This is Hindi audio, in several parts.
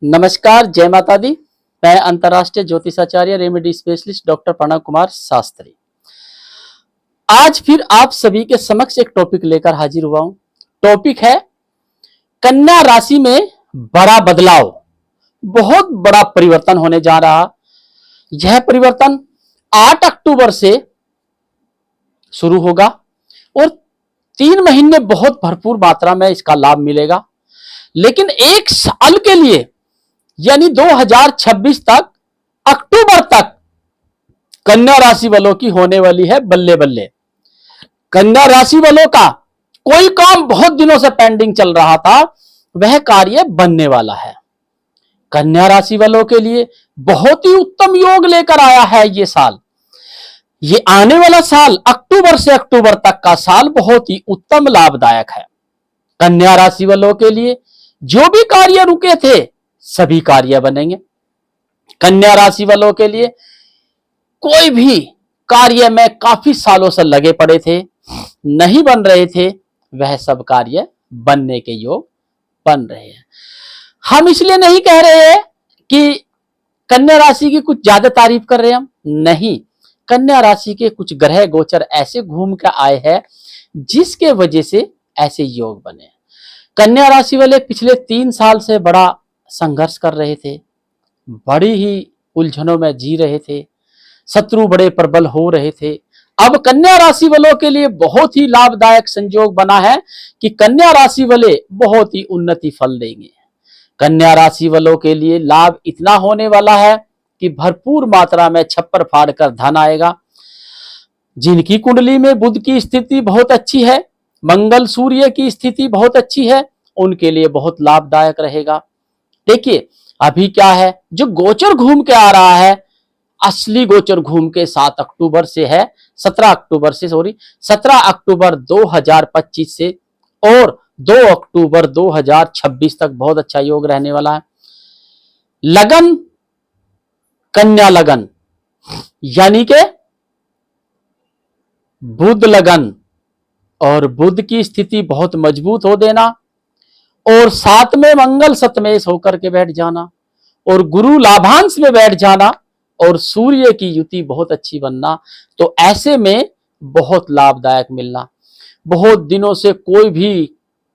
नमस्कार, जय माता दी। मैं अंतर्राष्ट्रीय ज्योतिषाचार्य remedy specialist doctor Pranav Kumar Shastri आज फिर आप सभी के समक्ष एक टॉपिक लेकर हाजिर हुआ हूं। टॉपिक है कन्या राशि में बड़ा बदलाव, बहुत बड़ा परिवर्तन होने जा रहा। यह परिवर्तन 8 अक्टूबर से शुरू होगा और 3 महीने बहुत भरपूर मात्रा में इसका लाभ मिलेगा। लेकिन एक साल के लिए यानी 2026 तक अक्टूबर तक कन्या राशि वालों की होने वाली है बल्ले बल्ले। कन्या राशि वालों का कोई काम बहुत दिनों से पेंडिंग चल रहा था, वह कार्य बनने वाला है। कन्या राशि वालों के लिए बहुत ही उत्तम योग लेकर आया है ये साल। ये आने वाला साल अक्टूबर से अक्टूबर तक का साल बहुत ही उत्तम लाभदायक है। कन्या राशि वालों के लिए जो भी कार्य रुके थे सभी कार्य बनेंगे। कन्या राशि वालों के लिए कोई भी कार्य में काफी सालों से लगे पड़े थे, नहीं बन रहे थे, वह सब कार्य बनने के योग बन रहे हैं। हम इसलिए नहीं कह रहे हैं कि कन्या राशि की कुछ ज्यादा तारीफ कर रहे हैं, हम नहीं। कन्या राशि के कुछ ग्रह गोचर ऐसे घूम कर आए हैं जिसके वजह से ऐसे योग बने। कन्या राशि वाले पिछले 3 साल से बड़ा संघर्ष कर रहे थे, बड़ी ही उलझनों में जी रहे थे, शत्रु बड़े प्रबल हो रहे थे। अब कन्या राशि वालों के लिए बहुत ही लाभदायक संयोग बना है कि कन्या राशि वाले बहुत ही उन्नति फल देंगे। कन्या राशि वालों के लिए लाभ इतना होने वाला है कि भरपूर मात्रा में छप्पर फाड़ कर धन आएगा। जिनकी कुंडली में बुध की स्थिति बहुत अच्छी है, मंगल सूर्य की स्थिति बहुत अच्छी है, उनके लिए बहुत लाभदायक रहेगा। देखिए अभी क्या है, जो गोचर घूम के आ रहा है, असली गोचर घूम के 7 अक्टूबर से है, 17 अक्टूबर 2025 से और 2 अक्टूबर 2026 तक बहुत अच्छा योग रहने वाला है। लगन कन्या लगन यानी के बुध लगन और बुध की स्थिति बहुत मजबूत हो देना और साथ में मंगल सतमेश होकर के बैठ जाना और गुरु लाभांश में बैठ जाना और सूर्य की युति बहुत अच्छी बनना, तो ऐसे में बहुत लाभदायक मिलना। बहुत दिनों से कोई भी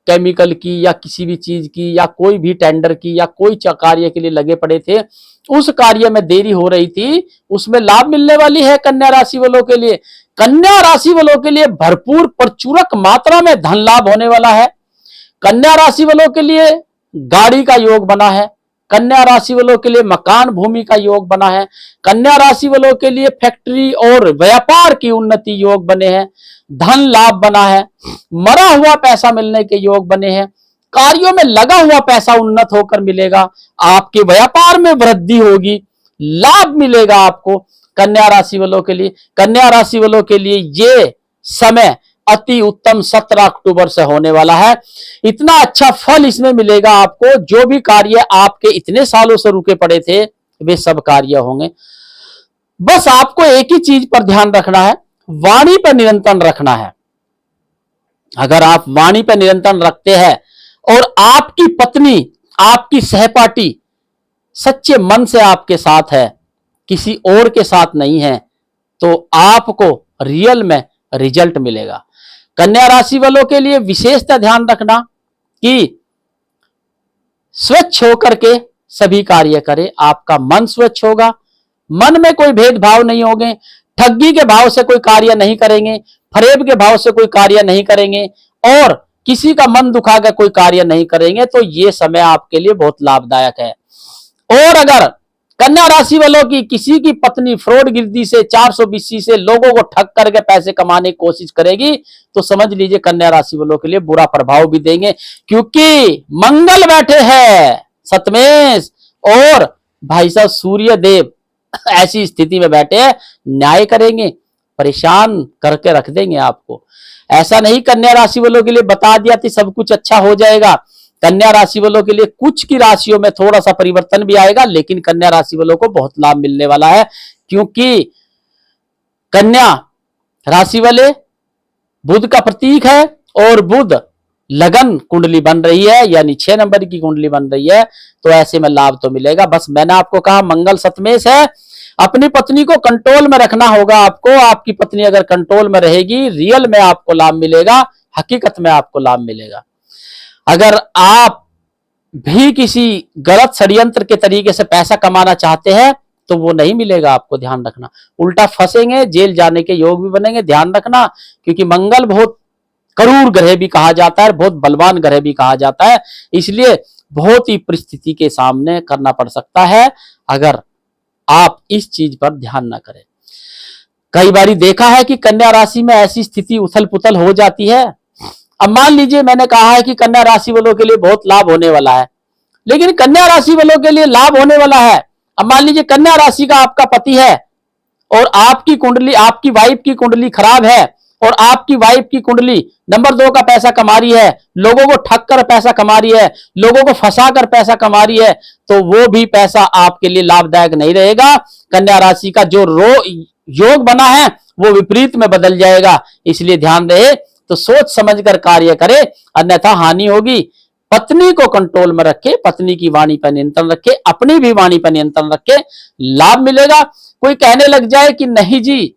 केमिकल की या किसी भी चीज की या कोई भी टेंडर की या कोई कार्य के लिए लगे पड़े थे, उस कार्य में देरी हो रही थी, उसमें लाभ मिलने वाली है कन्या राशि वालों के लिए। कन्या राशि वालों के लिए भरपूर प्रचुरक मात्रा में धन लाभ होने वाला है। कन्या राशि वालों के लिए गाड़ी का योग बना है। कन्या राशि वालों के लिए मकान भूमि का योग बना है। कन्या राशि वालों के लिए फैक्ट्री और व्यापार की उन्नति योग बने हैं। धन लाभ बना है। मरा हुआ पैसा मिलने के योग बने हैं। कार्यों में लगा हुआ पैसा उन्नत होकर मिलेगा। आपके व्यापार में वृद्धि होगी, लाभ मिलेगा आपको। कन्या राशि वालों के लिए, कन्या राशि वालों के लिए ये समय अति उत्तम 17 अक्टूबर से होने वाला है। इतना अच्छा फल इसमें मिलेगा आपको, जो भी कार्य आपके इतने सालों से रुके पड़े थे वे सब कार्य होंगे। बस आपको एक ही चीज पर ध्यान रखना है, वाणी पर निरंतर रखना है। अगर आप वाणी पर निरंतर रखते हैं और आपकी पत्नी, आपकी सहपाठी सच्चे मन से आपके साथ है, किसी और के साथ नहीं है, तो आपको रियल में रिजल्ट मिलेगा। कन्या राशि वालों के लिए विशेषता ध्यान रखना कि स्वच्छ होकर के सभी कार्य करें। आपका मन स्वच्छ होगा, मन में कोई भेदभाव नहीं होंगे, ठगी के भाव से कोई कार्य नहीं करेंगे, फरेब के भाव से कोई कार्य नहीं करेंगे और किसी का मन दुखा कर कोई कार्य नहीं करेंगे। तो ये समय आपके लिए बहुत लाभदायक है। और अगर कन्या राशि वालों की किसी की पत्नी फ्रॉड गिरदी से 420 से लोगों को ठग करके पैसे कमाने की कोशिश करेगी, तो समझ लीजिए कन्या राशि वालों के लिए बुरा प्रभाव भी देंगे, क्योंकि मंगल बैठे हैं सतमेश और भाई साहब सूर्य देव ऐसी स्थिति में बैठे हैं, न्याय करेंगे, परेशान करके रख देंगे आपको। ऐसा नहीं कन्या राशि वालों के लिए बता दिया कि सब कुछ अच्छा हो जाएगा। कन्या राशि वालों के लिए कुछ की राशियों में थोड़ा सा परिवर्तन भी आएगा, लेकिन कन्या राशि वालों को बहुत लाभ मिलने वाला है, क्योंकि कन्या राशि वाले बुध का प्रतीक है और बुध लगन कुंडली बन रही है यानी 6 नंबर की कुंडली बन रही है, तो ऐसे में लाभ तो मिलेगा। बस मैंने आपको कहा मंगल सतमेश है, अपनी पत्नी को कंट्रोल में रखना होगा आपको। आपकी पत्नी अगर कंट्रोल में रहेगी, रियल में आपको लाभ मिलेगा, हकीकत में आपको लाभ मिलेगा। अगर आप भी किसी गलत षड्यंत्र के तरीके से पैसा कमाना चाहते हैं तो वो नहीं मिलेगा आपको, ध्यान रखना। उल्टा फंसेंगे, जेल जाने के योग भी बनेंगे, ध्यान रखना। क्योंकि मंगल बहुत करूर ग्रह भी कहा जाता है, बहुत बलवान ग्रह भी कहा जाता है, इसलिए बहुत ही परिस्थिति के सामने करना पड़ सकता है अगर आप इस चीज पर ध्यान ना करें। कई बार देखा है कि कन्या राशि में ऐसी स्थिति उथल पुथल हो जाती है। अब मान लीजिए मैंने कहा है कि कन्या राशि वालों के लिए बहुत लाभ होने वाला है, लेकिन कन्या राशि वालों के लिए लाभ होने वाला है। अब मान लीजिए कन्या राशि का आपका पति है और आपकी कुंडली, आपकी वाइफ की कुंडली खराब है और आपकी वाइफ की कुंडली नंबर 2 का पैसा कमा रही है, लोगों को ठग कर पैसा कमा रही है, लोगों को फंसा कर पैसा कमा रही है, तो वो भी पैसा आपके लिए लाभदायक नहीं रहेगा। कन्या राशि का जो योग बना है वो विपरीत में बदल जाएगा। इसलिए ध्यान रहे, तो सोच समझकर कार्य करे, अन्यथा हानि होगी। पत्नी को कंट्रोल में रखे, पत्नी की वाणी पर नियंत्रण रखे, अपनी भी वाणी पर नियंत्रण रखे, लाभ मिलेगा। कोई कहने लग जाए कि नहीं जी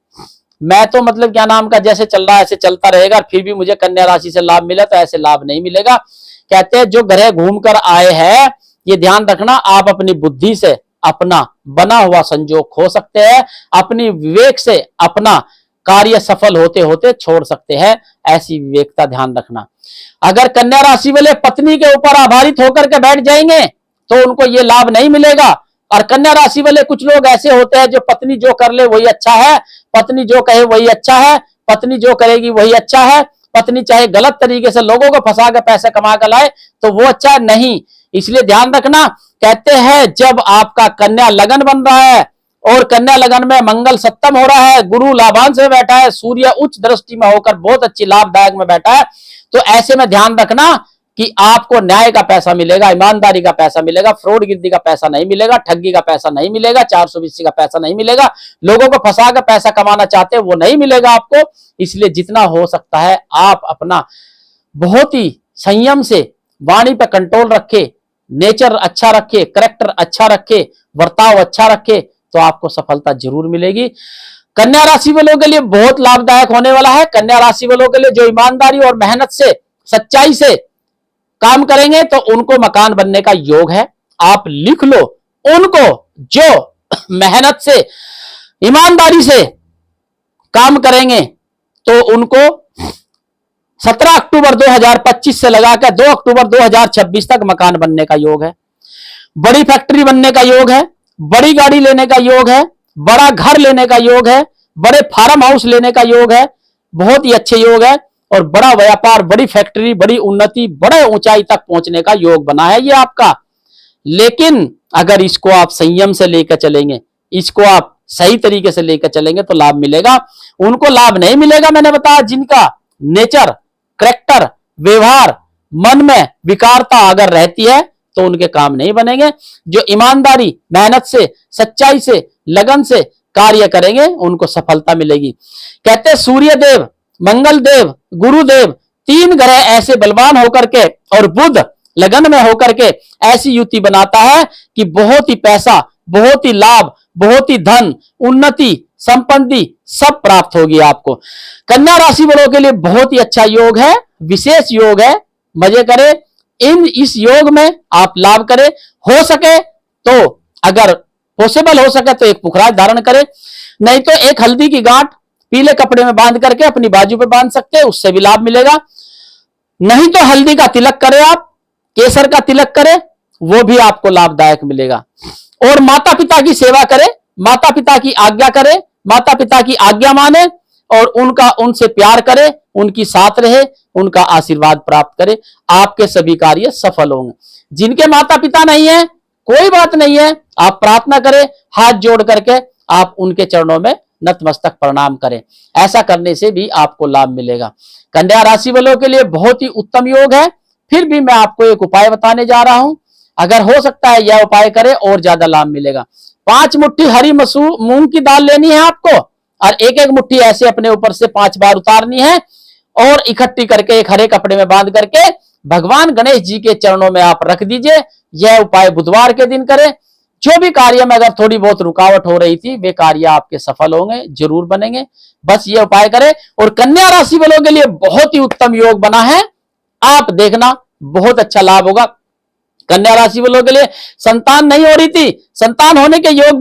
मैं तो मतलब क्या नाम का जैसे चल रहा है ऐसे चलता रहेगा, फिर भी मुझे कन्या राशि से लाभ मिला, तो ऐसे लाभ नहीं मिलेगा। कहते हैं जो ग्रह घूम कर आए हैं, ये ध्यान रखना, आप अपनी बुद्धि से अपना बना हुआ संजोग खो सकते हैं, अपनी विवेक से अपना कार्य सफल होते होते छोड़ सकते हैं। ऐसी विवेकता ध्यान रखना। अगर कन्या राशि वाले पत्नी के ऊपर आधारित होकर के बैठ जाएंगे तो उनको ये लाभ नहीं मिलेगा। और कन्या राशि वाले कुछ लोग ऐसे होते हैं जो पत्नी जो कर ले वही अच्छा है, पत्नी जो कहे वही अच्छा है, पत्नी जो करेगी वही अच्छा है, पत्नी चाहे गलत तरीके से लोगों को फंसा कर पैसा कमा कर लाए तो वो अच्छा नहीं। इसलिए ध्यान रखना। कहते हैं जब आपका कन्या लगन बन रहा है और कन्या लगन में मंगल सप्तम हो रहा है, गुरु लाभांश में बैठा है, सूर्य उच्च दृष्टि में होकर बहुत अच्छी लाभदायक में बैठा है, तो ऐसे में ध्यान रखना कि आपको न्याय का पैसा मिलेगा, ईमानदारी का पैसा मिलेगा, फ्रॉड गिरदी का पैसा नहीं मिलेगा, ठगी का पैसा नहीं मिलेगा, 420 का पैसा नहीं मिलेगा, लोगों को फंसा कर पैसा कमाना चाहते हैं वो नहीं मिलेगा आपको। इसलिए जितना हो सकता है आप अपना बहुत ही संयम से वाणी पर कंट्रोल रखे, नेचर अच्छा रखे, करेक्टर अच्छा रखे, बर्ताव अच्छा रखे, तो आपको सफलता जरूर मिलेगी। कन्या राशि वालों के लिए बहुत लाभदायक होने वाला है। कन्या राशि वालों के लिए जो ईमानदारी और मेहनत से, सच्चाई से काम करेंगे तो उनको मकान बनने का योग है। आप लिख लो, उनको जो मेहनत से, ईमानदारी से काम करेंगे तो उनको 17 अक्टूबर 2025 से लगाकर 2 अक्टूबर 2026 तक मकान बनने का योग है, बड़ी फैक्ट्री बनने का योग है, बड़ी गाड़ी लेने का योग है, बड़ा घर लेने का योग है, बड़े फार्म हाउस लेने का योग है, बहुत ही अच्छे योग है। और बड़ा व्यापार, बड़ी फैक्ट्री, बड़ी उन्नति, बड़े ऊंचाई तक पहुंचने का योग बना है ये आपका। लेकिन अगर इसको आप संयम से लेकर चलेंगे, इसको आप सही तरीके से लेकर चलेंगे तो लाभ मिलेगा। उनको लाभ नहीं मिलेगा, मैंने बताया, जिनका नेचर, कैरेक्टर, व्यवहार, मन में विकारता अगर रहती है तो उनके काम नहीं बनेंगे। जो ईमानदारी, मेहनत से, सच्चाई से, लगन से कार्य करेंगे उनको सफलता मिलेगी। कहते हैं सूर्य देव, मंगल देव, गुरुदेव, 3 ग्रह ऐसे बलवान होकर के और बुध लगन में होकर के ऐसी युति बनाता है कि बहुत ही पैसा, बहुत ही लाभ, बहुत ही धन, उन्नति, संपत्ति सब प्राप्त होगी आपको। कन्या राशि वालों के लिए बहुत ही अच्छा योग है, विशेष योग है, मजे करें इस योग में आप लाभ करें। हो सके तो, अगर पॉसिबल हो सके तो एक पुखराज धारण करें, नहीं तो एक हल्दी की गांठ पीले कपड़े में बांध करके अपनी बाजू पे बांध सकते हैं, उससे भी लाभ मिलेगा। नहीं तो हल्दी का तिलक करें, आप केसर का तिलक करें, वो भी आपको लाभदायक मिलेगा। और माता पिता की सेवा करें, माता पिता की आज्ञा करें, माता पिता की आज्ञा माने और उनसे प्यार करें, उनकी साथ रहे, उनका आशीर्वाद प्राप्त करें, आपके सभी कार्य सफल होंगे। जिनके माता पिता नहीं है कोई बात नहीं है, आप प्रार्थना करें, हाथ जोड़ करके आप उनके चरणों में नतमस्तक प्रणाम करें, ऐसा करने से भी आपको लाभ मिलेगा। कन्या राशि वालों के लिए बहुत ही उत्तम योग है। फिर भी मैं आपको एक उपाय बताने जा रहा हूं, अगर हो सकता है यह उपाय करें और ज्यादा लाभ मिलेगा। 5 मुट्ठी हरी मूंग की दाल लेनी है आपको और एक एक मुट्ठी ऐसे अपने ऊपर से 5 बार उतारनी है और इकट्ठी करके एक हरे कपड़े में बांध करके भगवान गणेश जी के चरणों में आप रख दीजिए। यह उपाय बुधवार के दिन करें। जो भी कार्य में अगर थोड़ी बहुत रुकावट हो रही थी वे कार्य आपके सफल होंगे, जरूर बनेंगे। बस ये उपाय करें। और कन्या राशि वालों के लिए बहुत ही उत्तम योग बना है, आप देखना बहुत अच्छा लाभ होगा। कन्या राशि वालों के लिए संतान नहीं हो रही थी, संतान होने के योग